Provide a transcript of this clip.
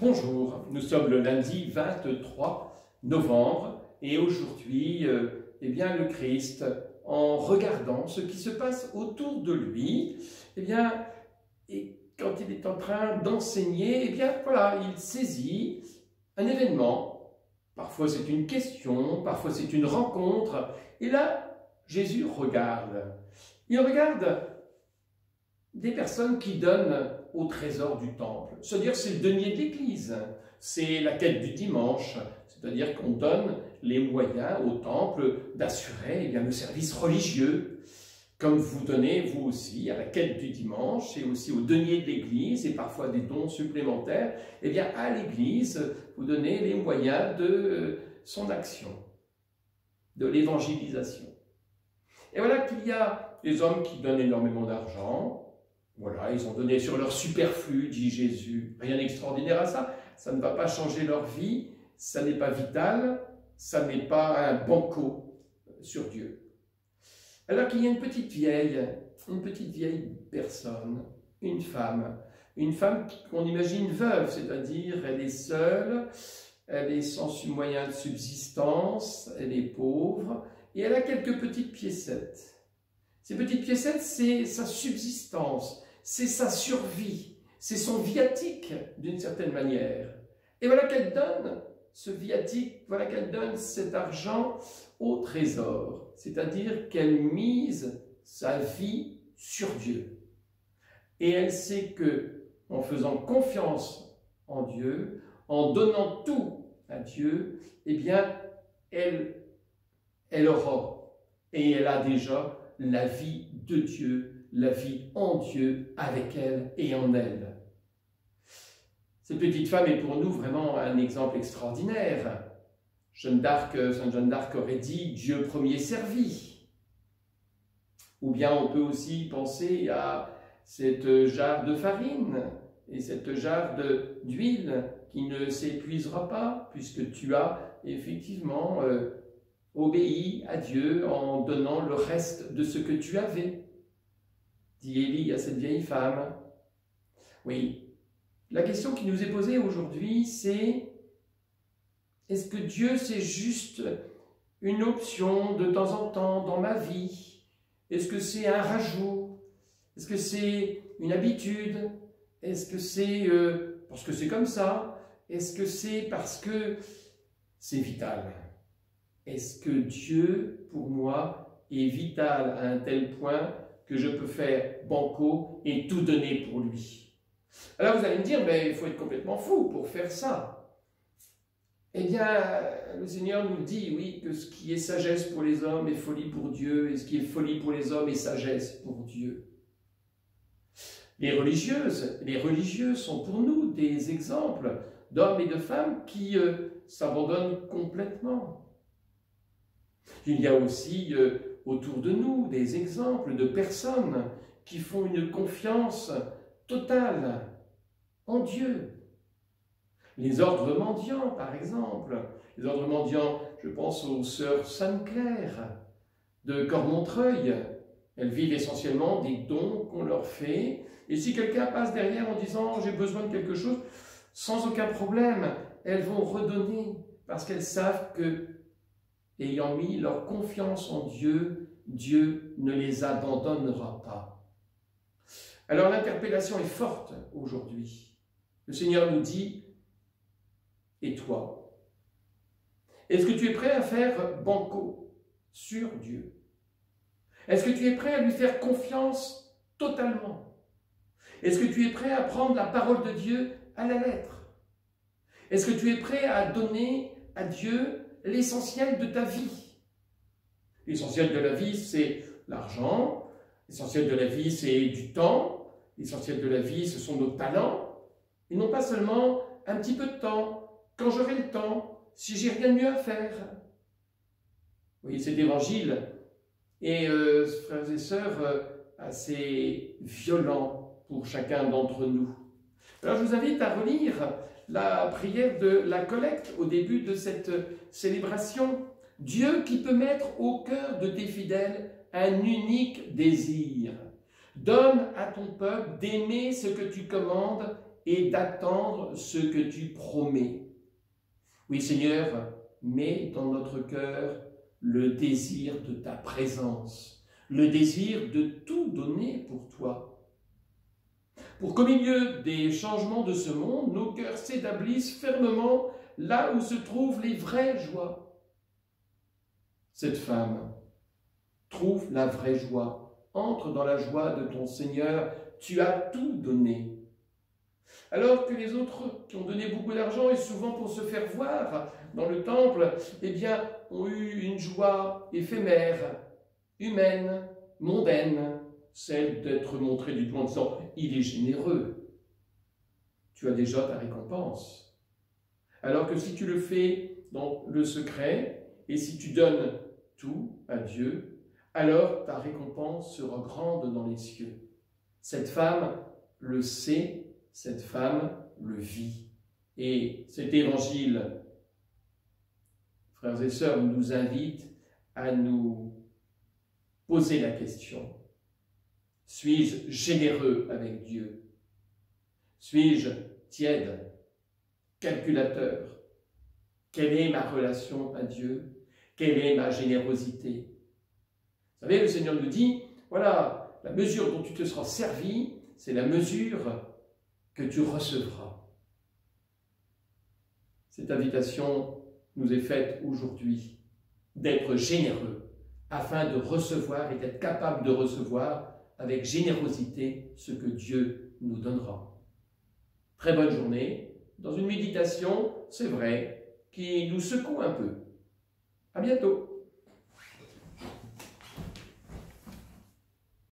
Bonjour, nous sommes le lundi 23 novembre et aujourd'hui, eh bien, le Christ, en regardant ce qui se passe autour de lui, eh bien, et quand il est en train d'enseigner, eh bien, voilà, il saisit un événement. Parfois c'est une question, parfois c'est une rencontre. Et là, Jésus regarde. Il regarde des personnes qui donnent au trésor du temple. C'est-à-dire c'est le denier de l'Église, c'est la quête du dimanche, c'est-à-dire qu'on donne les moyens au temple d'assurer le service religieux, comme vous donnez vous aussi à la quête du dimanche et aussi au denier de l'Église et parfois des dons supplémentaires. Eh bien à l'Église, vous donnez les moyens de son action, de l'évangélisation. Et voilà qu'il y a des hommes qui donnent énormément d'argent. Voilà, ils ont donné sur leur superflu, dit Jésus. Rien d'extraordinaire à ça. Ça ne va pas changer leur vie, ça n'est pas vital, ça n'est pas un banco sur Dieu. Alors qu'il y a une petite vieille personne, une femme qu'on imagine veuve, c'est-à-dire elle est seule, elle est sans moyen de subsistance, elle est pauvre, et elle a quelques petites piécettes. Ces petites piécettes, c'est sa subsistance, c'est sa survie, c'est son viatique d'une certaine manière. Et voilà qu'elle donne ce viatique, voilà qu'elle donne cet argent au trésor, c'est-à-dire qu'elle mise sa vie sur Dieu. Et elle sait que, en faisant confiance en Dieu, en donnant tout à Dieu, eh bien, elle aura, et elle a déjà la vie de Dieu, la vie en Dieu, avec elle et en elle. Cette petite femme est pour nous vraiment un exemple extraordinaire. Sainte Jeanne d'Arc aurait dit « Dieu premier servi ». Ou bien on peut aussi penser à cette jarre de farine et cette jarre d'huile qui ne s'épuisera pas, puisque tu as effectivement obéi à Dieu en donnant le reste de ce que tu avais, dit Élie à cette vieille femme. Oui, la question qui nous est posée aujourd'hui, c'est est-ce que Dieu c'est juste une option de temps en temps dans ma vie? Est-ce que c'est un rajout? Est-ce que c'est une habitude? Est-ce que c'est parce que c'est comme ça? Est-ce que c'est parce que c'est vital? Est-ce que Dieu, pour moi, est vital à un tel point que je peux faire banco et tout donner pour lui? Alors vous allez me dire, mais il faut être complètement fou pour faire ça. Eh bien, le Seigneur nous dit, oui, que ce qui est sagesse pour les hommes est folie pour Dieu, et ce qui est folie pour les hommes est sagesse pour Dieu. Les religieux sont pour nous des exemples d'hommes et de femmes qui s'abandonnent complètement. Il y a aussi autour de nous des exemples de personnes qui font une confiance totale en Dieu. Les ordres mendiants, par exemple. Les ordres mendiants, je pense aux sœurs Sainte-Claire de Cormontreuil. Elles vivent essentiellement des dons qu'on leur fait. Et si quelqu'un passe derrière en disant « j'ai besoin de quelque chose », sans aucun problème, elles vont redonner parce qu'elles savent que ayant mis leur confiance en Dieu, Dieu ne les abandonnera pas. Alors l'interpellation est forte aujourd'hui. Le Seigneur nous dit, et toi? Est-ce que tu es prêt à faire banco sur Dieu? Est-ce que tu es prêt à lui faire confiance totalement? Est-ce que tu es prêt à prendre la parole de Dieu à la lettre? Est-ce que tu es prêt à donner à Dieu l'essentiel de ta vie? L'essentiel de la vie, c'est l'argent. L'essentiel de la vie, c'est du temps. L'essentiel de la vie, ce sont nos talents. Et non pas seulement un petit peu de temps, quand j'aurai le temps, si j'ai rien de mieux à faire. Vous voyez, cet évangile est, frères et sœurs, assez violent pour chacun d'entre nous. Alors je vous invite à relire la prière de la collecte au début de cette célébration. Dieu qui peut mettre au cœur de tes fidèles un unique désir. Donne à ton peuple d'aimer ce que tu commandes et d'attendre ce que tu promets. Oui, Seigneur, mets dans notre cœur le désir de ta présence, le désir de tout donner pour toi. Pour qu'au milieu des changements de ce monde, nos cœurs s'établissent fermement là où se trouvent les vraies joies. Cette femme trouve la vraie joie, entre dans la joie de ton Seigneur, tu as tout donné. Alors que les autres qui ont donné beaucoup d'argent, et souvent pour se faire voir dans le temple, eh bien, ont eu une joie éphémère, humaine, mondaine, celle d'être montré du doigt en disant « il est généreux ». Tu as déjà ta récompense. Alors que si tu le fais dans le secret, et si tu donnes tout à Dieu, alors ta récompense sera grande dans les cieux. Cette femme le sait, cette femme le vit. Et cet évangile, frères et sœurs, nous invite à nous poser la question. Suis-je généreux avec Dieu? Suis-je tiède, calculateur? Quelle est ma relation à Dieu? Quelle est ma générosité? Vous savez, le Seigneur nous dit, voilà, la mesure dont tu te seras servi, c'est la mesure que tu recevras. Cette invitation nous est faite aujourd'hui, d'être généreux, afin de recevoir et d'être capable de recevoir avec générosité ce que Dieu nous donnera. Très bonne journée, dans une méditation, c'est vrai, qui nous secoue un peu. À bientôt.